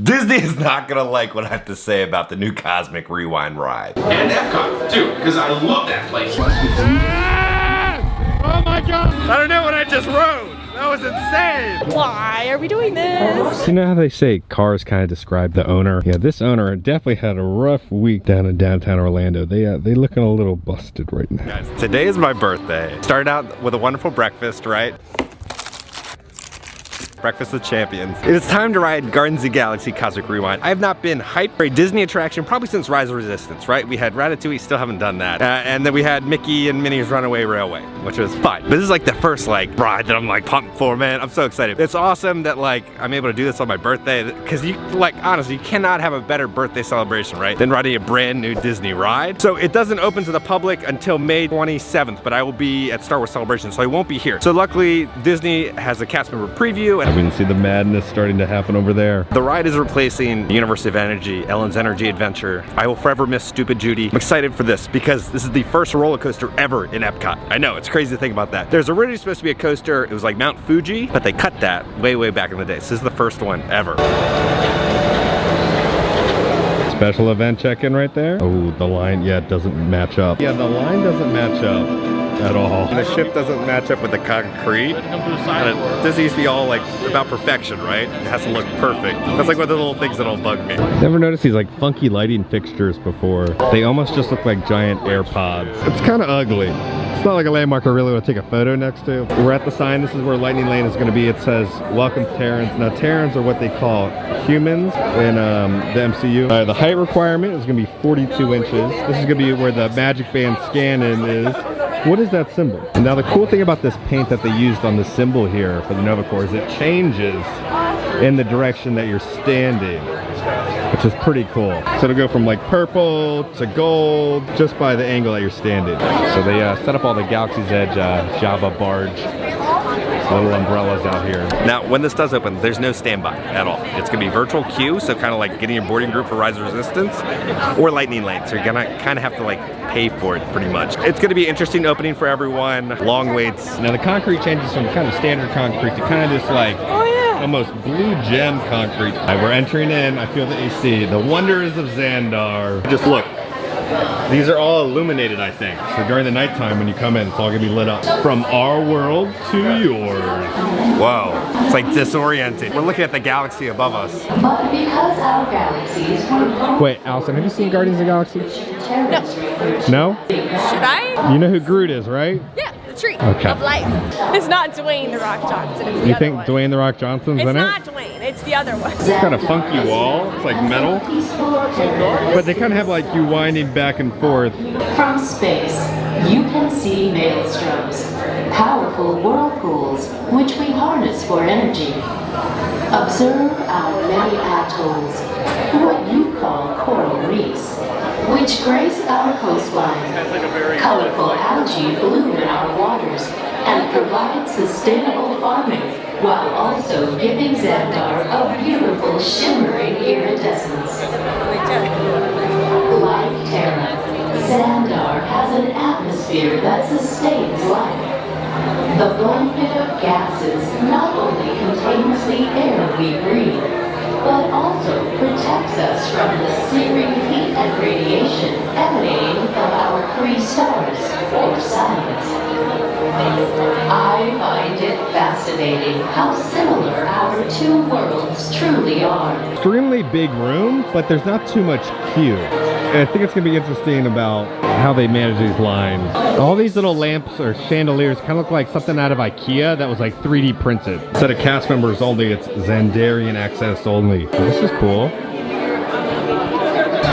Disney is not gonna like what I have to say about the new Cosmic Rewind ride. And Epcot, too, because I love that place. Oh my God! I don't know what I just rode! That was insane! Why are we doing this? You know how they say cars kind of describe the owner? Yeah, this owner definitely had a rough week down in downtown Orlando. They looking a little busted right now. Guys, today is my birthday. Started out with a wonderful breakfast, right? Breakfast of Champions. It is time to ride Guardians of the Galaxy Cosmic Rewind. I have not been hyped for a Disney attraction probably since Rise of Resistance, right? We had Ratatouille, still haven't done that. And then we had Mickey and Minnie's Runaway Railway, which was fun. But this is like the first like ride that I'm like pumped for, man. I'm so excited. It's awesome that like I'm able to do this on my birthday, because you like honestly, you cannot have a better birthday celebration, right, than riding a brand new Disney ride. So it doesn't open to the public until May 27th, but I will be at Star Wars Celebration, so I won't be here. So luckily, Disney has a cast member preview, and We can see the madness starting to happen over there. the ride is replacing University of Energy, Ellen's Energy Adventure. I will forever miss Stupid Judy. I'm excited for this because this is the first roller coaster ever in Epcot. I know, it's crazy to think about that. There's originally supposed to be a coaster, it was like Mount Fuji, but they cut that way back in the day. So this is the first one ever. Special event check-in right there. Oh, the line, yeah, it doesn't match up. Yeah, the line doesn't match up at all. The ship doesn't match up with the concrete. And this used to be all like about perfection, right? It has to look perfect. That's like one of the little things that'll bug me. Never noticed these like funky lighting fixtures before. They almost just look like giant AirPods. It's kind of ugly. It's not like a landmark I really want to take a photo next to. We're at the sign. This is where Lightning Lane is going to be. It says, "Welcome Terrans." Now, Terrans are what they call humans in the MCU. The height requirement is going to be 42 inches. This is going to be where the Magic Band scan-in is. What is that symbol? Now, the cool thing about this paint that they used on the symbol here for the Nova Corps is it changes in the direction that you're standing, which is pretty cool. So it'll go from like purple to gold just by the angle that you're standing. So they set up all the Galaxy's Edge Java barge, little umbrellas out here. Now, when this does open, there's no standby at all. It's gonna be virtual queue, so kind of like getting your boarding group for Rise of Resistance or Lightning Lane. So you're gonna kind of have to like pay for it pretty much. It's gonna be an interesting opening for everyone. Long waits. Now the concrete changes from kind of standard concrete to kind of just like almost blue gem concrete. We're entering in. I feel the AC. The wonders of Xandar. Just look. These are all illuminated, I think. So during the nighttime when you come in, it's all gonna be lit up. From our world to yours. Whoa, it's like disorienting. We're looking at the galaxy above us. But because our galaxies were Wait, Allison, have you seen Guardians of the Galaxy? No. No? Should I? You know who Groot is, right? Yeah, the tree Okay. of life. It's not Dwayne The Rock Johnson. It's the You other think one. Dwayne The Rock Johnson's It's in not it? Dwayne. It's the other one. It's got a funky wall. It's like metal. But they kind of have like you winding back and forth. from space, you can see maelstroms, powerful whirlpools which we harness for energy. Observe our many atolls, what you call coral reefs, which grace our coastline. Colorful algae bloom in our waters and provide sustainable farming, while also giving Xandar a beautiful shimmering iridescence. Like Terra, Xandar has an atmosphere that sustains life. The blanket of gases not only contains the air we breathe, but also protects us from the searing heat and radiation emanating from our three stars, or signs. I find it fascinating how similar our two worlds truly are. Extremely big room, but there's not too much queue. And I think it's gonna be interesting about how they manage these lines. All these little lamps or chandeliers kind of look like something out of IKEA that was like 3D printed. Instead of cast members only, it's Xandarian access only. This is cool.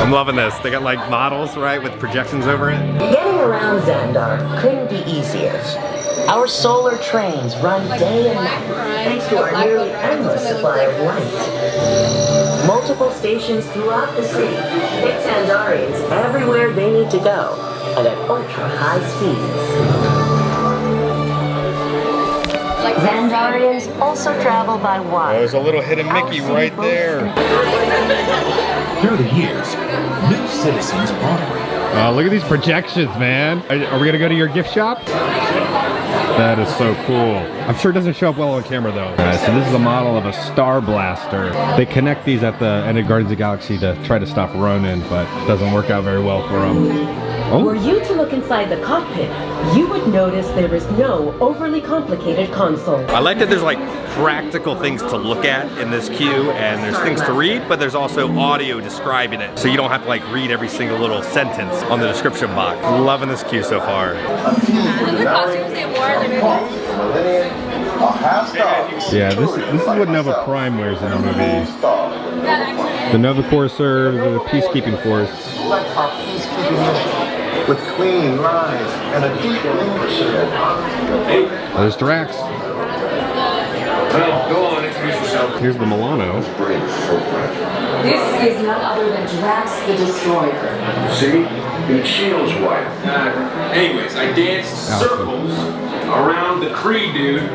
I'm loving this. They got like models, right, with projections over it. Getting around Xandar couldn't be easier. Our solar trains run day and night thanks to our nearly endless supply of light. Multiple stations throughout the city take Xandarians everywhere they need to go and at ultra high speeds. Xandarians also travel by water. Oh, there's a little hidden Mickey right there. Through the years, new citizens brought Look at these projections, man. Are we gonna go to your gift shop? That is so cool. I'm sure it doesn't show up well on camera though. So this is a model of a Star Blaster. They connect these at the end of Guardians of the Galaxy to try to stop Ronan, but it doesn't work out very well for them. Oh. Were you to look inside the cockpit, you would notice there is no overly complicated console. I like that there's like practical things to look at in this queue, and there's things to read, but there's also audio describing it, so you don't have to like read every single little sentence on the description box. Loving this queue so far. The costumes they wore in the movie. Yeah, this is what Nova Prime wears in the movie. The Nova Courser, the Peacekeeping Force. With clean lines and a deep pursuit. There's Drax. Well, go on, introduce yourself. Here's the Milano. This is none other than Drax the Destroyer. See? Your shield's white. Anyways, I danced circles around the Kree dude.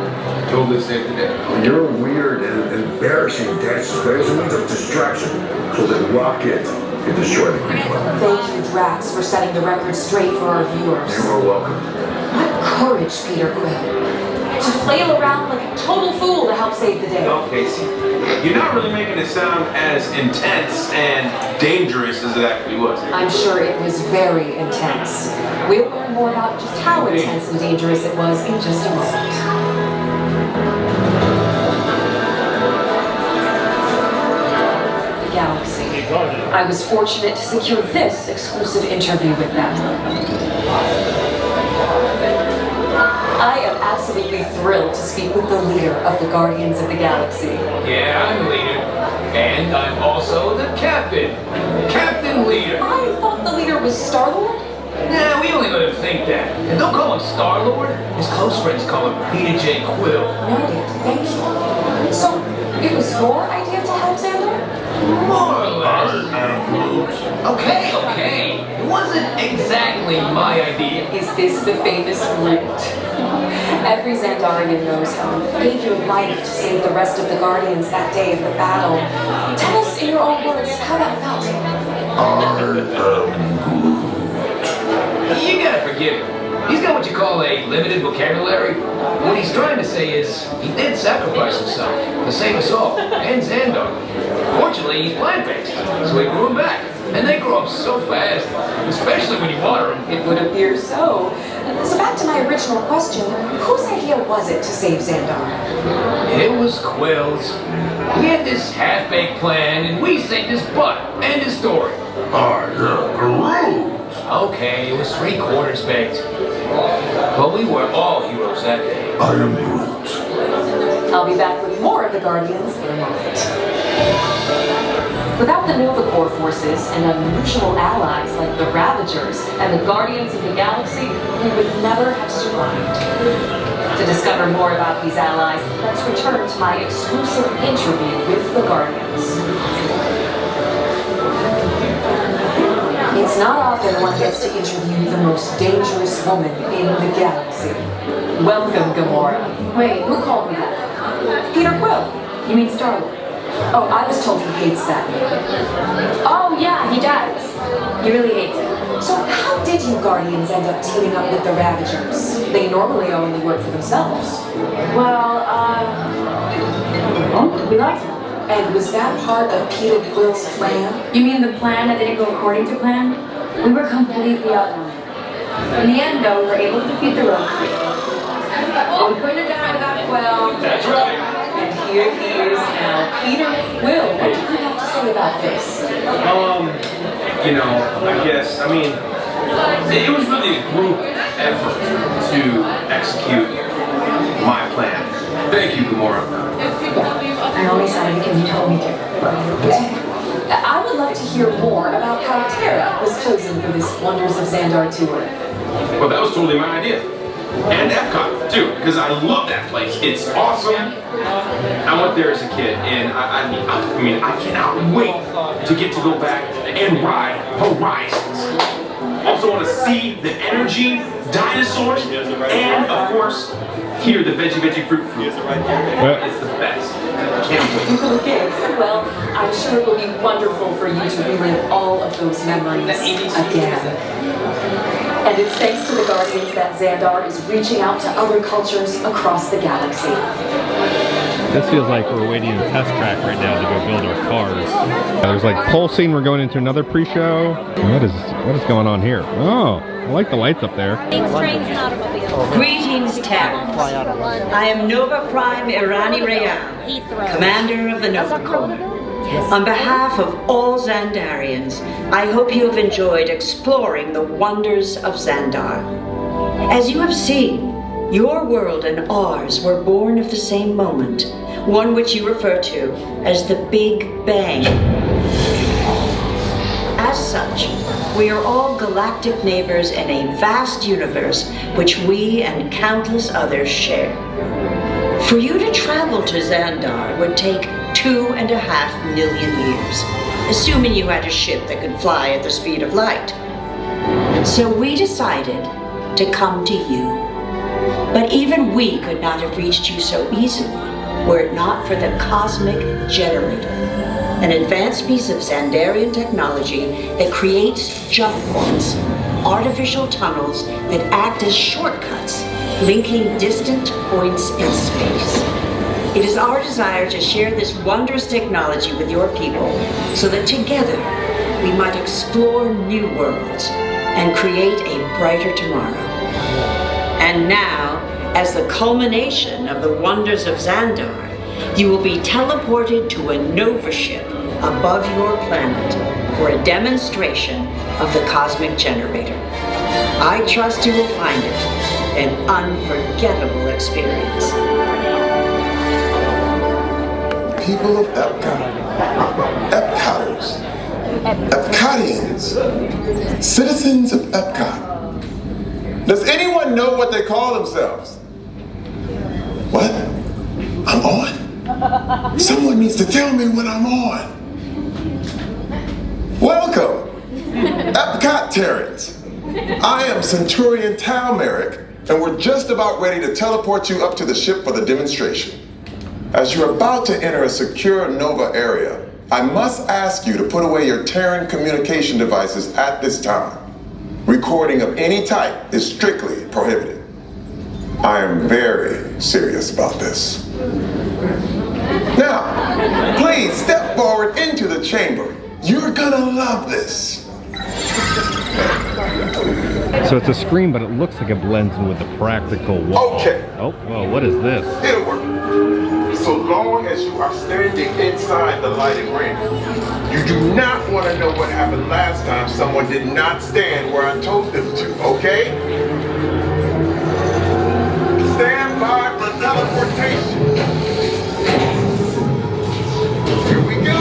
Totally saved the day. Your weird and embarrassing dances, there's a means of distraction. So then rock it and destroy the Kree. Thank you, Drax, for setting the record straight for our viewers. You're welcome. What courage, Peter Quill. To flail around like a total fool to help save the day. Okay, Casey, you're not really making it sound as intense and dangerous as it actually was. I'm sure it was very intense. We'll learn more about just how intense and dangerous it was in just a moment. The Galaxy. I was fortunate to secure this exclusive interview with them. I am absolutely thrilled to speak with the leader of the Guardians of the Galaxy. Yeah, I'm the leader. And I'm also the captain. Captain Leader. I thought the leader was Star-Lord? Nah, we only let him think that. And don't call him Star-Lord. His close friends call him Peter J. Quill. Noted, thank you. So, it was your idea to help Xandar? More or less. Okay. It wasn't exactly my idea. Is this the famous Groot? Every Xandarian knows how you gave your life to save the rest of the Guardians that day of the battle. Tell us in your own words how that felt. You gotta forgive him. He's got what you call a limited vocabulary. What he's trying to say is, he did sacrifice himself to save us all, and Xandar. Fortunately, he's plant-based, so he grew him back. And they grow up so fast, especially when you water them. It would appear so. So back to my original question, whose idea was it to save Xandar? It was Quill's. We had this half-baked plan, and we saved his butt. End of story. Okay, it was 3/4 baked. But we were all heroes that day. I am Groot. I'll be back with more of the Guardians in a moment. Without the Nova Corps forces and unusual allies like the Ravagers and the Guardians of the Galaxy, we would never have survived. To discover more about these allies, let's return to my exclusive interview with the Guardians. It's not often one gets to interview the most dangerous woman in the galaxy. Welcome, Gamora. Wait, who called me that? Peter Quill. You mean Star-Lord? Oh, I was told he hates that. Oh yeah, he does. He really hates it. So how did you Guardians end up teaming up with the Ravagers? They normally only work for themselves. Well, we liked him. And was that part of Peter Quill's plan? You mean the plan that didn't go according to plan? We were completely outnumbered. In the end, though, we were able to defeat the Rogue Crew. But we couldn't have done it without Quill. That's right. And here he is now. Peter Quill, what do you have to say about this? It was really a group effort to execute my plan. Thank you, Gamora. I only said it because you told me to. I would love to hear more about how Terra was chosen for this Wonders of Xandar tour. Well, that was totally my idea. And Epcot, too, because I love that place. It's awesome. I went there as a kid, and I cannot wait to get to go back and ride Horizons. Also want to see the energy, dinosaurs, and, of course, hear the veggie fruit. It's the best. Can't wait. Okay, well, I'm sure it will be wonderful for you to relive all of those memories again. And it's thanks to the Guardians that Xandar is reaching out to other cultures across the galaxy. This feels like we're waiting in the test track right now to go build our cars. There's like pulsing. We're going into another pre-show. What is going on here? Oh, I like the lights up there. Greetings, Terrans. I am Nova Prime Irani Rayan, commander of the Nova Corps. On behalf of all Xandarians, I hope you have enjoyed exploring the wonders of Xandar. As you have seen, your world and ours were born of the same moment, one which you refer to as the Big Bang. As such, we are all galactic neighbors in a vast universe which we and countless others share. For you to travel to Xandar would take 2.5 million years, assuming you had a ship that could fly at the speed of light. So we decided to come to you. But even we could not have reached you so easily were it not for the Cosmic Generator, an advanced piece of Xandarian technology that creates jump points, artificial tunnels that act as shortcuts, linking distant points in space. It is our desire to share this wondrous technology with your people so that together we might explore new worlds and create a brighter tomorrow. And now, as the culmination of the wonders of Xandar, you will be teleported to a Nova ship above your planet for a demonstration of the Cosmic Generator. I trust you will find it an unforgettable experience. People of Epcot, Epcoters, Epcotians, citizens of Epcot. Does anyone know what they call themselves? What? I'm on? Someone needs to tell me when I'm on. Welcome, Epcot Terrans. I am Centurion Tal Merrick, and we're just about ready to teleport you up to the ship for the demonstration. As you're about to enter a secure Nova area, I must ask you to put away your Terran communication devices at this time. Recording of any type is strictly prohibited. I am very serious about this. Now, please step forward into the chamber. You're gonna love this. So it's a screen, but it looks like it blends in with the practical wall. Okay. Oh, well, what is this? It'll work. So long as you are standing inside the lighted ring. You do not want to know what happened last time someone did not stand where I told them to, okay? Stand by for teleportation. Here we go.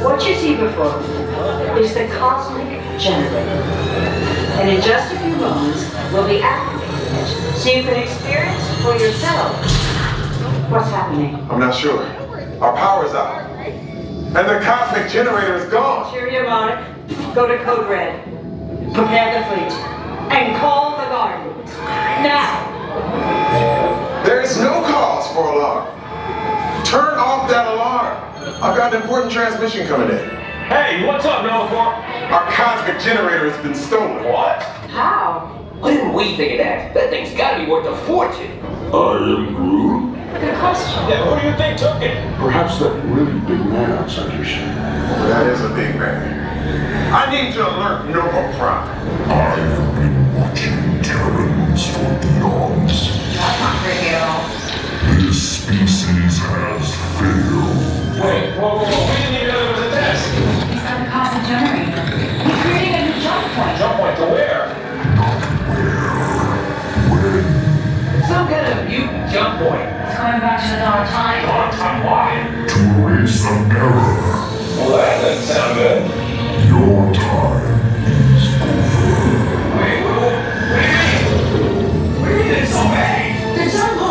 What you see before you is the Cosmic Generator. And in just a few moments, we'll be activating it so you can experience for yourself what's happening. I'm not sure. Our power's out. And the Cosmic Generator is gone. Cheerio, Monarch. Go to Code Red. Prepare the fleet. And call the Guardians. Now! There is no cause for alarm. Turn off that alarm. I've got an important transmission coming in. Hey, what's up, Nova Corps? Our Cosmic Generator has been stolen. What? How? Why didn't we think of that? That thing's gotta be worth a fortune. I am Groot. Good question. Yeah, who do you think took it? Perhaps that really big man outside your ship. That is a big man. I need to alert Nova Prime. I have been watching Terrans for eons. That's not pretty at all. This species has failed. Wait, whoa, we didn't even know there was a test. He's got the Cosmic Generator. He's creating a new jump point. Jump point to where? Not where. When. Some kind of mutant jump point. It's going back to the dawn of time. Dawn of time, why? To erase an error. Well, that doesn't sound good. Your time is over. Wait, what do you mean? What do you mean it's already? The jump point!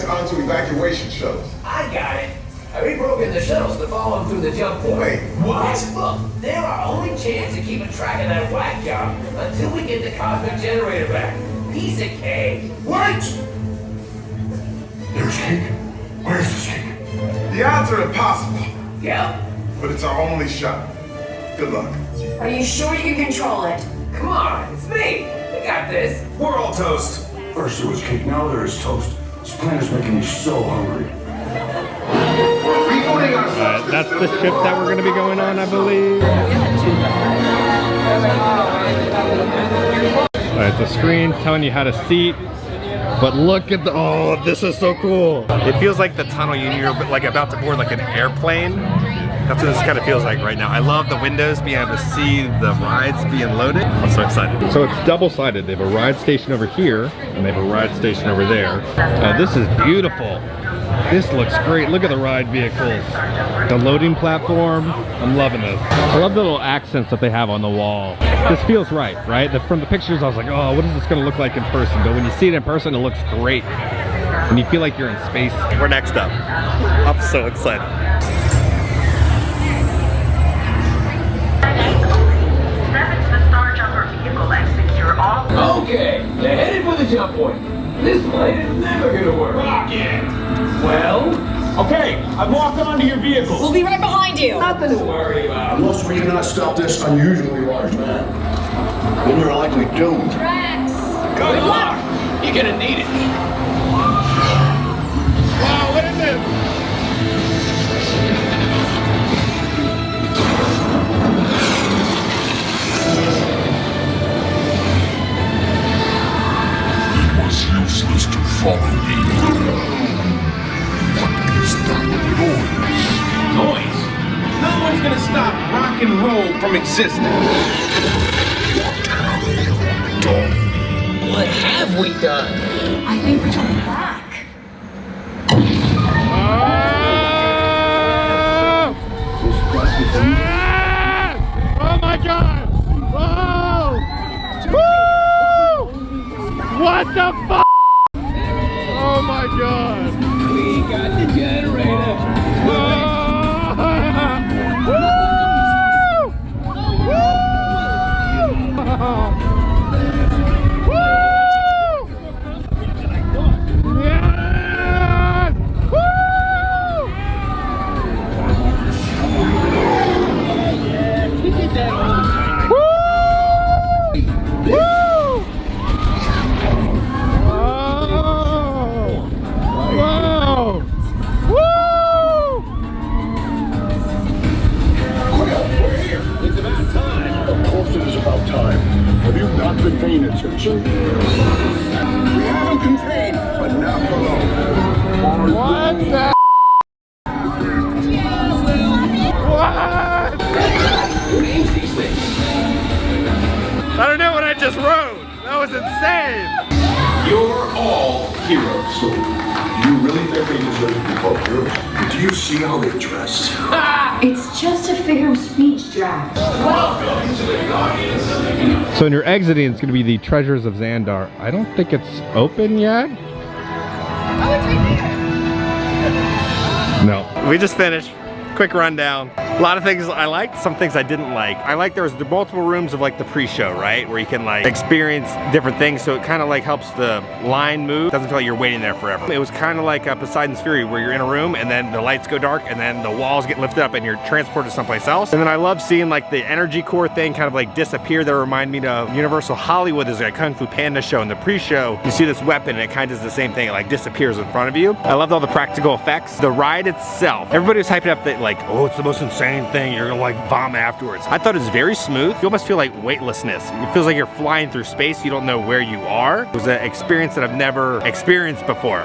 onto evacuation shuttles. I got it. I reprogrammed the shuttles to follow them through the jump point. Wait, what? Look, they're our only chance of keeping track of that whack job until we get the cosmic generator back. Piece of cake. Wait! There's cake. Where's this cake? The odds are impossible, Yep. but it's our only shot. Good luck. Are you sure you can control it? Come on, it's me. We got this. We're all toast. First there was cake, now there is toast. This plan is making me so hungry. That's the ship that we're going to be going on, I believe. Alright, the screen telling you how to seat. But look at the, oh, this is so cool. It feels like the tunnel you're like about to board like an airplane. That's what this kind of feels like right now. I love the windows, being able to see the rides being loaded. I'm so excited. So it's double-sided. They have a ride station over here, and they have a ride station over there. This is beautiful. This looks great. Look at the ride vehicles. The loading platform. I'm loving this. I love the little accents that they have on the wall. This feels right? From the pictures, I was like, oh, what is this going to look like in person? But when you see it in person, it looks great. And you feel like you're in space. We're next up. I'm so excited. Okay, they're headed for the jump point. This plane is never gonna work. Rocket! Well, Okay, I've locked onto your vehicle. We'll be right behind you. nothing to worry about. Unless we cannot stop this unusually large man, then you're likely doomed. Rex! Good luck. You're gonna need it. Wow, what is this? It was useless to follow me. What is that Noise. No one's gonna stop rock and roll from existing. What have we done? I think we're going back. Oh my god! Whoa! Woo! What the fuck? Oh my god! We got the generator. Woo! Paying attention? We have them contained, but not for long. What the? What? I don't know what I just wrote. That was insane. You're all heroes. So, do you really think they deserve to be called heroes? Do you see how they dress? It's just a figure of speech, Drax. Welcome to the Guardians of the Galaxy. So when you're exiting, it's going to be the Treasures of Xandar. I don't think it's open yet. Oh, it's right there. No. We just finished. Quick rundown. A lot of things I liked, some things I didn't like. I like there was the multiple rooms of like the pre-show, right? Where you can like experience different things, so it kind of like helps the line move. Doesn't feel like you're waiting there forever. It was kind of like Poseidon's Fury, where you're in a room and then the lights go dark and then the walls get lifted up and you're transported someplace else. And then I love seeing like the energy core thing kind of like disappear. That remind me of Universal Hollywood. There's like a Kung Fu Panda show. In the pre-show, you see this weapon and it kind of does the same thing. It like disappears in front of you. I loved all the practical effects. The ride itself, everybody was hyping up that like, oh, it's the most insane thing. You're gonna like vomit afterwards. I thought it was very smooth. You almost feel like weightlessness. It feels like you're flying through space. You don't know where you are. It was an experience that I've never experienced before.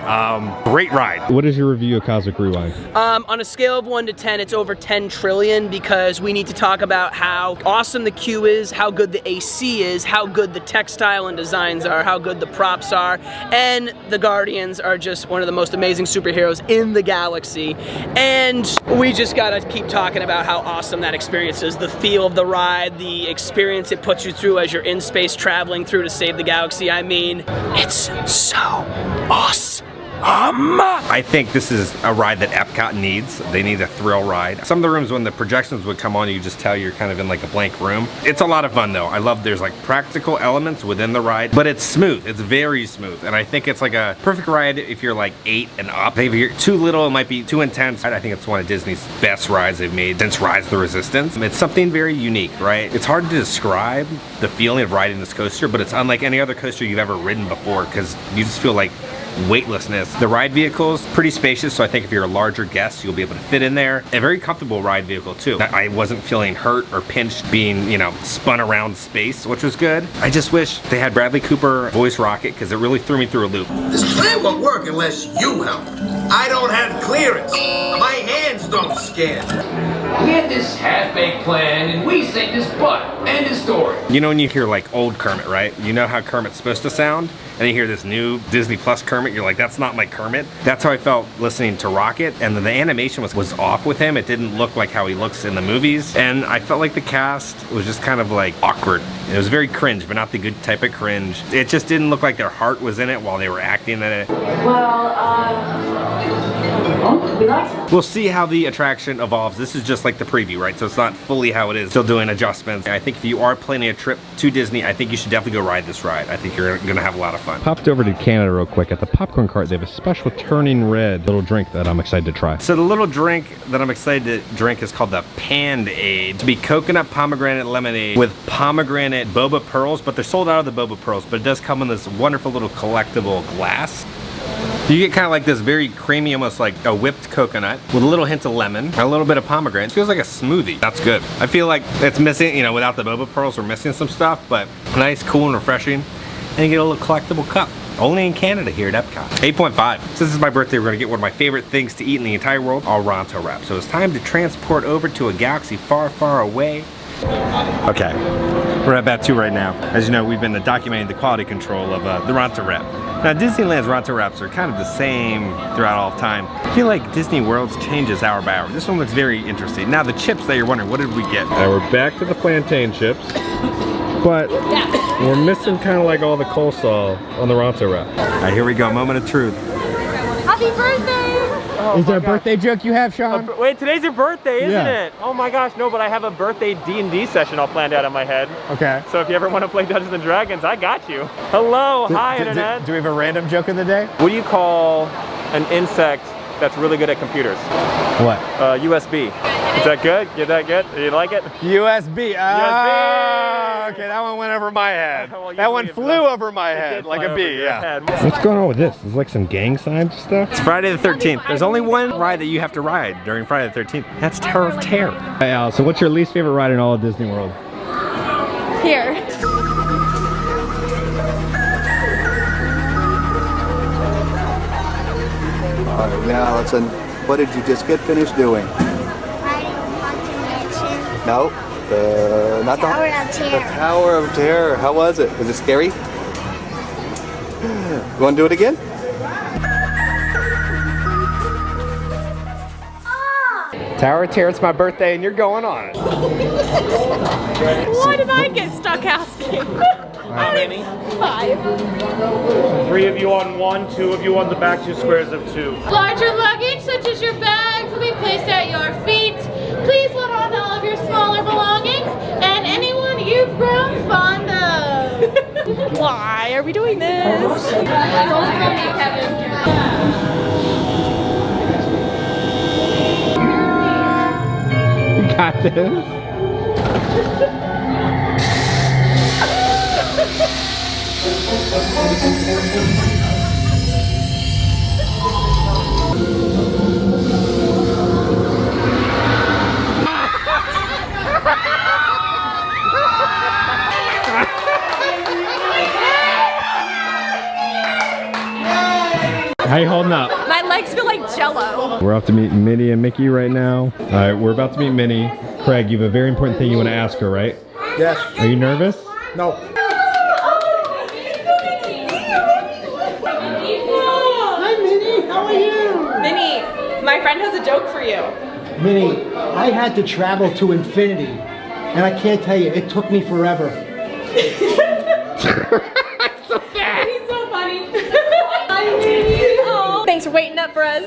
Great ride. What is your review of Cosmic Rewind? On a scale of 1 to 10, it's over 10 trillion because we need to talk about how awesome the queue is, how good the AC is, how good the textile and designs are, how good the props are, and the Guardians are just one of the most amazing superheroes in the galaxy. And we just gotta keep talking about how awesome that experience is. The feel of the ride, the experience it puts you through as you're in space traveling through to save the galaxy. I mean, it's so awesome. I think this is a ride that Epcot needs. They need a thrill ride. Some of the rooms when the projections would come on, you just tell you're kind of in like a blank room. It's a lot of fun though. I love there's like practical elements within the ride, but it's smooth. It's very smooth. And I think it's like a perfect ride if you're like 8 and up. If you're too little, it might be too intense. I think it's one of Disney's best rides they've made since Rise of the Resistance. It's something very unique, right? It's hard to describe the feeling of riding this coaster, but it's unlike any other coaster you've ever ridden before because you just feel like weightlessness. The ride vehicle is pretty spacious, so I think if you're a larger guest, you'll be able to fit in there. A very comfortable ride vehicle too. I wasn't feeling hurt or pinched being, you know, spun around space, which was good. I just wish they had Bradley Cooper voice Rocket because it really threw me through a loop. This plan won't work unless you help. I don't have clearance. My hands don't scan. We had this half-baked plan, and we sank this butt. End of story. You know when you hear like old Kermit, right? You know how Kermit's supposed to sound? And you hear this new Disney Plus Kermit, you're like, that's not my Kermit. That's how I felt listening to Rocket, and then the animation was off with him. It didn't look like how he looks in the movies. And I felt like the cast was just kind of like awkward. It was very cringe, but not the good type of cringe. It just didn't look like their heart was in it while they were acting in it. We'll see how the attraction evolves. This is just like the preview, right? So it's not fully how it is. Still doing adjustments. I think if you are planning a trip to Disney, I think you should definitely go ride this ride. I think you're gonna have a lot of fun. Popped over to Canada real quick. At the popcorn cart, they have a special turning red little drink that I'm excited to try. So the little drink that I'm excited to drink is called the Pand-Aid. To be coconut pomegranate lemonade with pomegranate boba pearls, but they're sold out of the boba pearls, but it does come in this wonderful little collectible glass. You get kind of like this very creamy, almost like a whipped coconut with a little hint of lemon, a little bit of pomegranate. It feels like a smoothie. That's good. I feel like it's missing, you know, without the boba pearls, we're missing some stuff, but nice, cool, and refreshing. And you get a little collectible cup. Only in Canada here at Epcot. 8.5. Since this is my birthday, we're gonna get one of my favorite things to eat in the entire world, all Ronto wrap. So it's time to transport over to a galaxy far, far away. Okay, we're at Bat 2 right now. As you know, we've been documenting the quality control of the Ronto wrap. Now, Disneyland's Ronto wraps are kind of the same throughout all time. I feel like Disney World's changes hour by hour. This one looks very interesting. Now, the chips that you're wondering, what did we get? Now we're back to the plantain chips, but we're missing kind of like all the coleslaw on the Ronto wrap. All right, here we go, moment of truth. Happy birthday! Oh, is there a birthday joke you have, Sean? Wait, today's your birthday, isn't Yeah. it? Oh my gosh, no, but I have a birthday D&D session all planned out in my head. Okay. So if you ever want to play Dungeons & Dragons, I got you. Hello, hi, Internet. Do we have a random joke of the day? What do you call an insect that's really good at computers? What? USB. Is that good? Is that good? You like it? USB. USB! Okay, that one went over my head. Well, that one flew over my head like a bee, yeah. What's going on with this? Is like some gang signs and stuff? It's Friday the 13th. There's only one ride that you have to ride during Friday the 13th. That's Tower of Terror. Hey Al, so what's your least favorite ride in all of Disney World? Here. All right, now listen, what did you just get finished doing? No, not the Tower of Terror. The Tower of Terror. How was it? Was it scary? You want to do it again? Tower of Terror, it's my birthday and you're going on it. Why did I get stuck asking? How many? 5. 3 of you on 1, 2 of you on the back 2 squares of 2. Larger luggage, such as your bags, will be placed at your feet. Please hold on to all of your smaller belongings and anyone you've grown fond of. Why are we doing this? Don't call me Kevin. You got this. How you holding up? My legs feel like Jello. We're off to meet Minnie and Mickey right now. All right, we're about to meet Minnie. Craig, you have a very important thing you want to ask her, right? Yes. Are you nervous? No. Hi, Minnie. How are you? Minnie, my friend has a joke for you. Minnie, I had to travel to infinity, and I can't tell you, it took me forever. He's so funny. Hi, Minnie. Oh. Thanks up for us.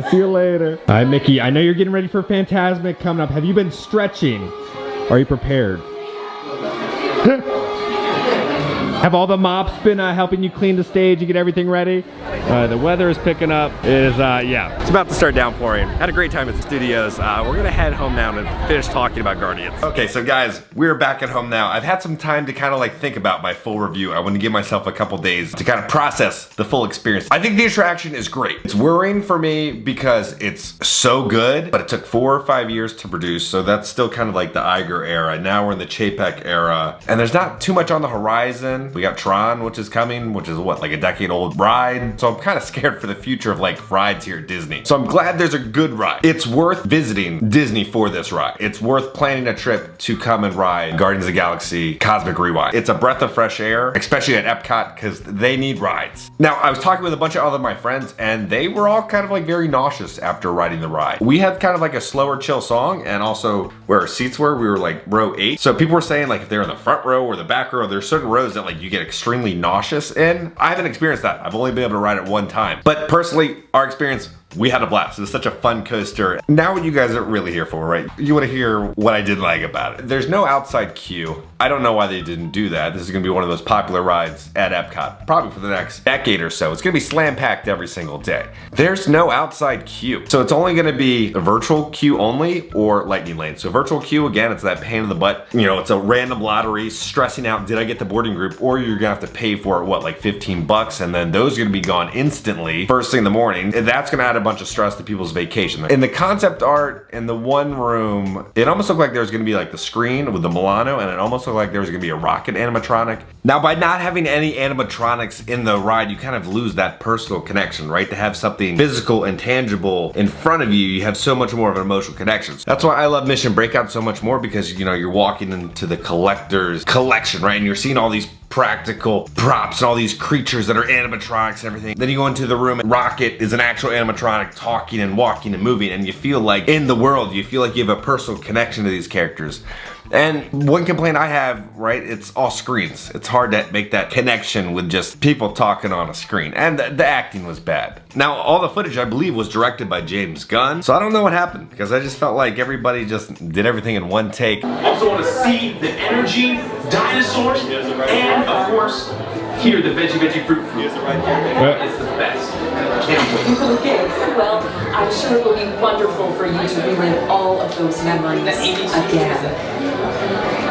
See you later. All right, Mickey, I know you're getting ready for Fantasmic coming up. Have you been stretching? Are you prepared? Have all the mops been helping you clean the stage and get everything ready? The weather is picking up. It is, yeah. It's about to start downpouring. Had a great time at the studios. We're gonna head home now and finish talking about Guardians. Okay, so guys, we're back at home now. I've had some time to kind of like think about my full review. I want to give myself a couple days to kind of process the full experience. I think the attraction is great. It's worrying for me because it's so good, but it took 4 or 5 years to produce, so that's still kind of like the Iger era. Now we're in the Chapek era, and there's not too much on the horizon. We got Tron, which is coming, which is what, like a decade-old ride? So I'm kind of scared for the future of like rides here at Disney. So I'm glad there's a good ride. It's worth visiting Disney for this ride. It's worth planning a trip to come and ride Guardians of the Galaxy Cosmic Rewind. It's a breath of fresh air, especially at Epcot, because they need rides. Now, I was talking with a bunch of other my friends, and they were all kind of like very nauseous after riding the ride. We had kind of like a slower, chill song, and also where our seats were, we were like row 8. So people were saying like if they're in the front row or the back row, there's certain rows that like you get extremely nauseous in. I haven't experienced that. I've only been able to ride it one time. But personally, our experience, we had a blast. It was such a fun coaster. Now what you guys are really here for, right? You want to hear what I did like about it. There's no outside queue. I don't know why they didn't do that. This is gonna be one of those popular rides at Epcot, probably for the next decade or so. It's gonna be slam packed every single day. There's no outside queue. So it's only gonna be a virtual queue only or lightning lane. So virtual queue, again, it's that pain in the butt. You know, it's a random lottery, stressing out, did I get the boarding group? Or you're gonna have to pay for it, what, like 15 bucks? And then those are gonna be gone instantly, first thing in the morning. And that's gonna add a bunch of stress to people's vacation. In the concept art, in the one room, it almost looked like there was gonna be like the screen with the Milano, and it almost looked like there was gonna be a rocket animatronic. Now, by not having any animatronics in the ride, you kind of lose that personal connection, right? To have something physical and tangible in front of you, you have so much more of an emotional connection. That's why I love Mission Breakout so much more, because you know, you're walking into the collector's collection, right? And you're seeing all these practical props and all these creatures that are animatronics and everything. Then you go into the room and Rocket is an actual animatronic talking and walking and moving, and you feel like in the world, you feel like you have a personal connection to these characters. And one complaint I have, right, it's all screens. It's hard to make that connection with just people talking on a screen. And the acting was bad. Now, all the footage, I believe, was directed by James Gunn. So I don't know what happened, because I just felt like everybody just did everything in one take. Also want to see the energy, dinosaurs, and of course, here the veggie fruit. It's the best. Okay, well, I'm sure it will be wonderful for you to relive all of those memories again.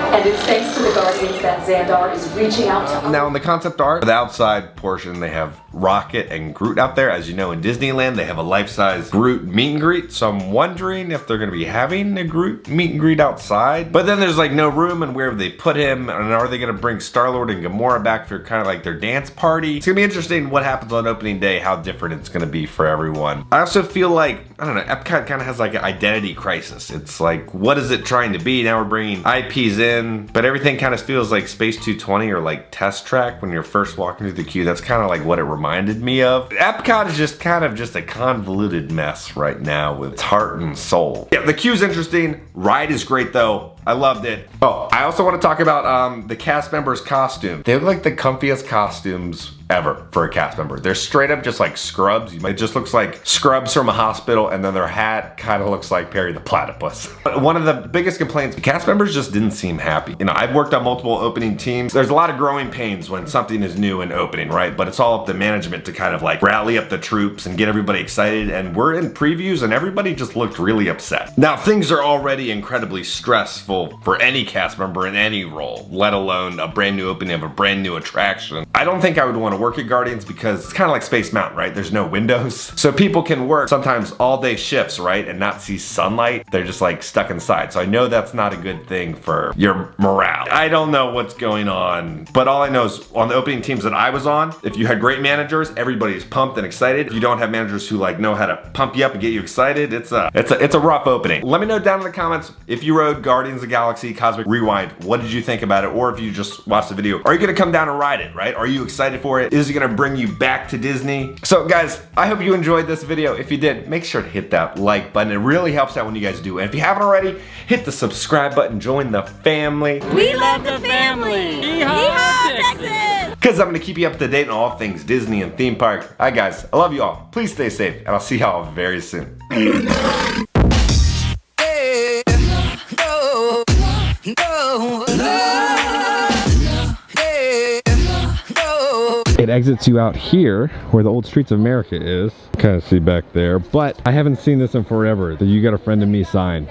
And it's thanks to the Guardians that Xandar is reaching out to... Now in the concept art, the outside portion, they have Rocket and Groot out there. As you know, in Disneyland, they have a life-size Groot meet and greet. So I'm wondering if they're gonna be having a Groot meet and greet outside. But then there's like no room, and where they put him, and are they gonna bring Star-Lord and Gamora back for kind of like their dance party? It's gonna be interesting what happens on opening day, how different it's gonna be for everyone. I also feel like, I don't know, Epcot kind of has like an identity crisis. It's like, what is it trying to be? Now we're bringing IPs in, but everything kind of feels like Space 220 or like Test Track when you're first walking through the queue. That's kind of like what it reminded me of. Epcot is just kind of just a convoluted mess right now with its heart and soul. Yeah, the queue's interesting. Ride is great though. I loved it. Oh, I also want to talk about the cast members' costume. They look like the comfiest costumes ever for a cast member. They're straight up just like scrubs. It just looks like scrubs from a hospital, and then their hat kind of looks like Perry the Platypus. But one of the biggest complaints, the cast members just didn't seem happy. You know, I've worked on multiple opening teams. There's a lot of growing pains when something is new and opening, right? But it's all up to management to kind of like rally up the troops and get everybody excited. And we're in previews and everybody just looked really upset. Now, things are already incredibly stressful for any cast member in any role, let alone a brand new opening of a brand new attraction. I don't think I would want to work at Guardians because it's kind of like Space Mountain, right? There's no windows. So people can work sometimes all day shifts, right? And not see sunlight. They're just like stuck inside. So I know that's not a good thing for your morale. I don't know what's going on, but all I know is on the opening teams that I was on, if you had great managers, everybody's pumped and excited. If you don't have managers who like know how to pump you up and get you excited, it's a rough opening. Let me know down in the comments if you rode Guardians of the Galaxy Cosmic Rewind. What did you think about it? Or if you just watched the video, are you gonna come down and ride it, right? Are you excited for it? Is it gonna bring you back to Disney? So guys, I hope you enjoyed this video. If you did, make sure to hit that like button. It really helps out when you guys do. And if you haven't already, hit the subscribe button, join the family. We love the family. Yeehaw, Texas! because I'm going to keep you up to date on all things Disney and theme park. Alright guys, I love you all. Please stay safe, and I'll see y'all very soon. It exits you out here where the old Streets of America is. Kind of see back there, but I haven't seen this in forever. The You Got a Friend in Me sign.